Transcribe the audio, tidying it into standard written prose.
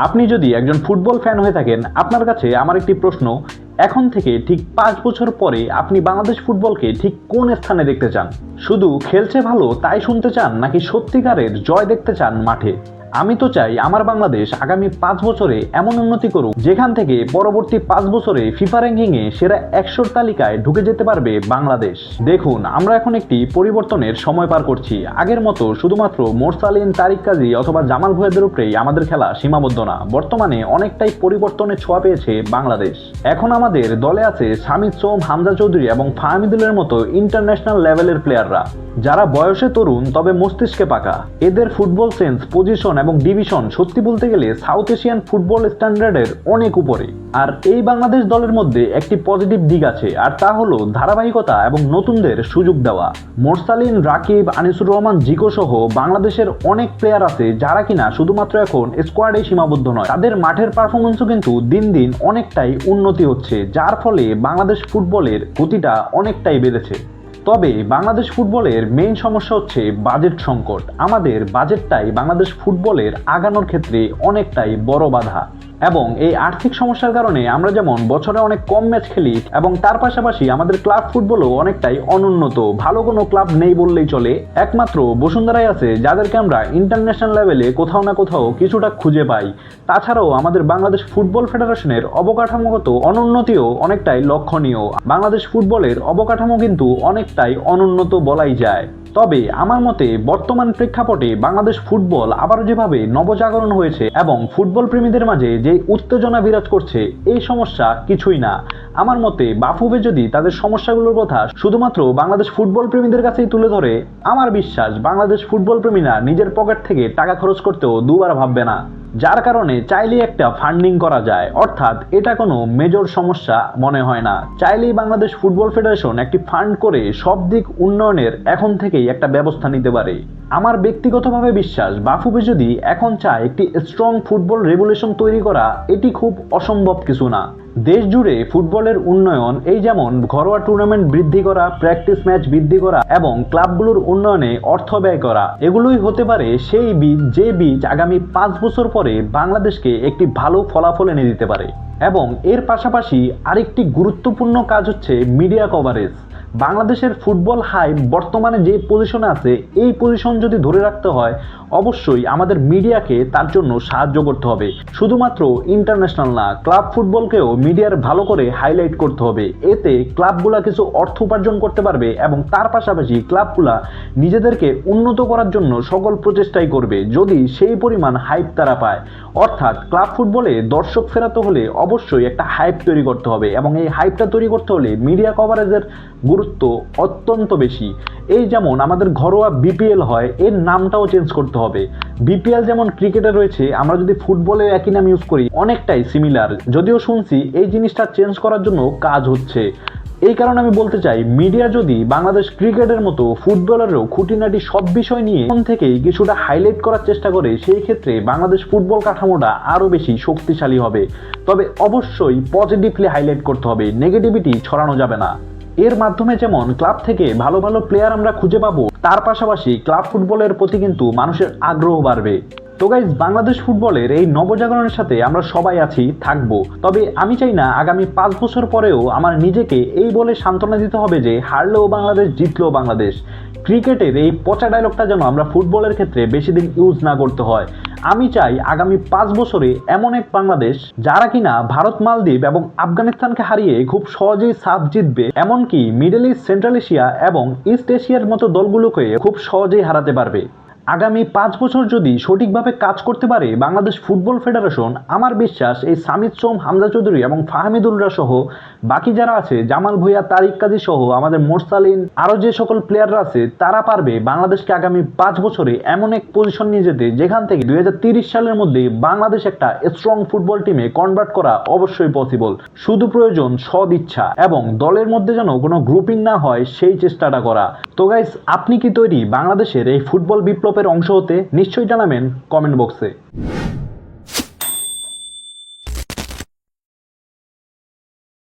আপনি যদি একজন ফুটবল ফ্যান হয়ে থাকেন, আপনার কাছে আমার একটি প্রশ্ন, এখন থেকে ঠিক 5 বছর পরে আপনি বাংলাদেশ ফুটবলকে ঠিক কোন স্থানে দেখতে চান? শুধু খেলছে ভালো তাই শুনতে চান, নাকি সত্যিকারের জয় দেখতে চান মাঠে? আমি তো চাই আমার বাংলাদেশ আগামী 5 বছরে এমন উন্নতি করুক যেখান থেকে পরবর্তী 5 বছরে ফিফা র্যাঙ্কিংয়ে সেরা 100 তালিকায় ঢুকে যেতে পারবে বাংলাদেশ। দেখুন, আমরা এখন একটি পরিবর্তনের সময় পার করছি। আগের মতো শুধুমাত্র মোরসালিন, তারিক কাজী অথবা জামাল ভুঁইয়াদের উপরেই আমাদের খেলা সীমাবদ্ধ না। বর্তমানে অনেকটাই পরিবর্তনের ছোঁয়া পেয়েছে বাংলাদেশ। এখন আমাদের দলে আছে সামিদ সোম, হামজা চৌধুরী এবং ফাহমিদুলের মতো ইন্টারন্যাশনাল লেভেলের প্লেয়াররা, যারা বয়সে তরুণ তবে মস্তিষ্কে পাকা। এদের ফুটবল সেন্স, পজিশন এবং ডিভিশন সত্যি বলতে গেলে সাউথ এশিয়ান ফুটবল স্ট্যান্ডার্ডের অনেক উপরে। আর এই বাংলাদেশ দলের মধ্যে একটি পজিটিভ দিক আছে, আর তা হলো ধারাবাহিকতা এবং নতুনদের সুযোগ দেওয়া। মোরসালিন, রাকিব, আনিসুর রহমান, জিকো সহ বাংলাদেশের অনেক প্লেয়ার আছে যারা কিনা শুধুমাত্র এখন স্কোয়াডে সীমাবদ্ধ নয়, তাদের মাঠের পারফরমেন্সও কিন্তু দিন দিন অনেকটাই উন্নতি হচ্ছে, যার ফলে বাংলাদেশ ফুটবলের গতিটা অনেকটাই বেড়েছে। তবে বাংলাদেশ ফুটবলের মেইন সমস্যা হচ্ছে বাজেট সংকট। আমাদের বাজেটটাই বাংলাদেশ ফুটবলের আগানোর ক্ষেত্রে অনেকটাই বড় বাধা, এবং এই আর্থিক সমস্যার কারণে আমরা যেমন বছরে অনেক কম ম্যাচ খেলি, এবং তার পাশাপাশি আমাদের ক্লাব ফুটবলও অনেকটাই অনুন্নত। ভালো কোনো ক্লাব নেই বললেই চলে। একমাত্র বসুন্ধরাই আছে যাদেরকে আমরা ইন্টারন্যাশনাল লেভেলে কোথাও না কোথাও কিছুটা খুঁজে পাই। তাছাড়াও আমাদের বাংলাদেশ ফুটবল ফেডারেশনের অবকাঠামোগত অনুন্নতিও অনেকটাই লক্ষণীয়। বাংলাদেশ ফুটবলের অবকাঠামো কিন্তু অনেকটাই অনুন্নত বলাই যায়। তবে আমার মতে বর্তমান প্রেক্ষাপটে বাংলাদেশ ফুটবল আবারও যেভাবে নবজাগরণ হয়েছে এবং ফুটবল প্রেমীদের মাঝে যে উত্তেজনা বিরাজ করছে, এই সমস্যা কিছুই না। আমার মতে বাফুফে যদি তাদের সমস্যাগুলোর কথা শুধুমাত্র বাংলাদেশ ফুটবল প্রেমীদের কাছেই তুলে ধরে, আমার বিশ্বাস বাংলাদেশ ফুটবল প্রেমীরা নিজের পকেট থেকে টাকা খরচ করতেও দুবার ভাববে না। যার কারণে চাইলেই একটা ফান্ডিং করা যায়, অর্থাৎ এটা কোনো মেজর সমস্যা মনে হয় না। চাইলেই বাংলাদেশ ফুটবল ফেডারেশন একটি ফান্ড করে সব দিক উন্নয়নের এখন থেকেই একটা ব্যবস্থা নিতে পারে। আমার ব্যক্তিগতভাবে বিশ্বাস বাফুফে যদি এখন চায় একটি স্ট্রং ফুটবল রেগুলেশন তৈরি করা, এটি খুব অসম্ভব কিছু না। দেশ জুড়ে ফুটবলের উন্নয়ন, এই যেমন ঘরোয়া টুর্নামেন্ট বৃদ্ধি করা, প্র্যাকটিস ম্যাচ বৃদ্ধি করা এবং ক্লাবগুলোর উন্নয়নে অর্থ ব্যয় করা, এগুলোই হতে পারে সেই বীজ, যে বীজ আগামী 5 বছর পরে বাংলাদেশকে একটি ভালো ফলাফল এনে দিতে পারে। এবং এর পাশাপাশি আরেকটি গুরুত্বপূর্ণ কাজ হচ্ছে মিডিয়া কভারেজ। বাংলাদেশের ফুটবল হাইপ বর্তমানে যে পজিশনে আছে, এই পজিশন যদি ধরে রাখতে হয়, অবশ্যই আমাদের মিডিয়াকে তার জন্য সাহায্য করতে হবে। শুধুমাত্র ইন্টারন্যাশনাল না, ক্লাব ফুটবলকেও মিডিয়ার ভালো করে হাইলাইট করতে হবে। এতে ক্লাবগুলা কিছু অর্থ উপার্জন করতে পারবে এবং তার পাশাপাশি ক্লাবগুলা নিজেদেরকে উন্নত করার জন্য সকল প্রচেষ্টাই করবে, যদি সেই পরিমাণ হাইপ তারা পায়। অর্থাৎ ক্লাব ফুটবলে দর্শক ফেরাতে হলে অবশ্যই একটা হাইপ তৈরি করতে হবে, এবং এই হাইপটা তৈরি করতে হলে মিডিয়া কভারেজের গুরুত্ব অত্যন্ত বেশি। এই যেমন আমাদের ঘরোয়া বিপিএল হয়, এর নামটাও চেঞ্জ করতে হবে। বিপিএল যেমন ক্রিকেটে রয়েছে, আমরা যদি ফুটবলে একই নাম ইউজ করি, অনেকটাই সিমিলার। যদিও শুনছি এই জিনিসটা চেঞ্জ করার জন্য কাজ হচ্ছে। এই কারণে আমি বলতে চাই, মিডিয়া যদি বাংলাদেশ ক্রিকেটের মতো ফুটবলেরও খুঁটিনাটি সব বিষয় নিয়ে এখন থেকেই কিছুটা হাইলাইট করার চেষ্টা করে, সেই ক্ষেত্রে বাংলাদেশ ফুটবল কাঠামোটা আরও বেশি শক্তিশালী হবে। তবে অবশ্যই পজিটিভলি হাইলাইট করতে হবে, নেগেটিভিটি ছড়ানো যাবে না। এর মাধ্যমে যেমন ক্লাব থেকে ভালো ভালো প্লেয়ার আমরা খুঁজে পাবো, তার পাশাপাশি ক্লাব ফুটবলের প্রতি কিন্তু মানুষের আগ্রহ বাড়বে। তো গাইজ, বাংলাদেশ ফুটবলের এই নবজাগরণের সাথে আমরা সবাই আছি, থাকবো। তবে আমি চাই না আগামী 5 বছর পরেও আমার নিজেকে এই বলে সান্ত্বনা দিতে হবে যে হারলেও বাংলাদেশ, জিতলেও বাংলাদেশ। ক্রিকেটের এই পচা ডায়লগটা যেন আমরা ফুটবলের ক্ষেত্রে বেশি দিন ইউজ না করতে হয়। আমি চাই আগামী 5 বছরে এমন এক বাংলাদেশ যারা কিনা ভারত, মালদ্বীপ এবং আফগানিস্তানকে হারিয়ে খুব সহজেই সাফ জিতবে, এমনকি মিডল ইস্ট, সেন্ট্রাল এশিয়া এবং ইস্ট এশিয়ার মতো দলগুলোকে খুব সহজেই হারাতে পারবে। আগামী 5 বছর যদি সঠিকভাবে কাজ করতে পারে বাংলাদেশ ফুটবল ফেডারেশন, আমার বিশ্বাস এই সামিদ সোম, হামজা চৌধুরী এবং ফাহমিদুলরা সহ বাকি যারা আছে, জামাল ভুঁইয়া, তারিক কাজী সহ আমাদের মোরসালিন, আরও যে সকল প্লেয়াররা আছে, তারা পারবে বাংলাদেশকে আগামী 5 বছরে এমন এক পজিশন নিয়ে যেতে যেখান থেকে 2030 সালের মধ্যে বাংলাদেশ একটা স্ট্রং ফুটবল টিমে কনভার্ট করা অবশ্যই পসিবল। শুধু প্রয়োজন সদ ইচ্ছা এবং দলের মধ্যে যেন কোনো গ্রুপিং না হয়, সেই চেষ্টাটা করা। তো গাইস, আপনি কি তৈরি বাংলাদেশের এই ফুটবল বিপ্লবের অংশ হতে? নিশ্চয়ই জানাবেন কমেন্ট বক্সে।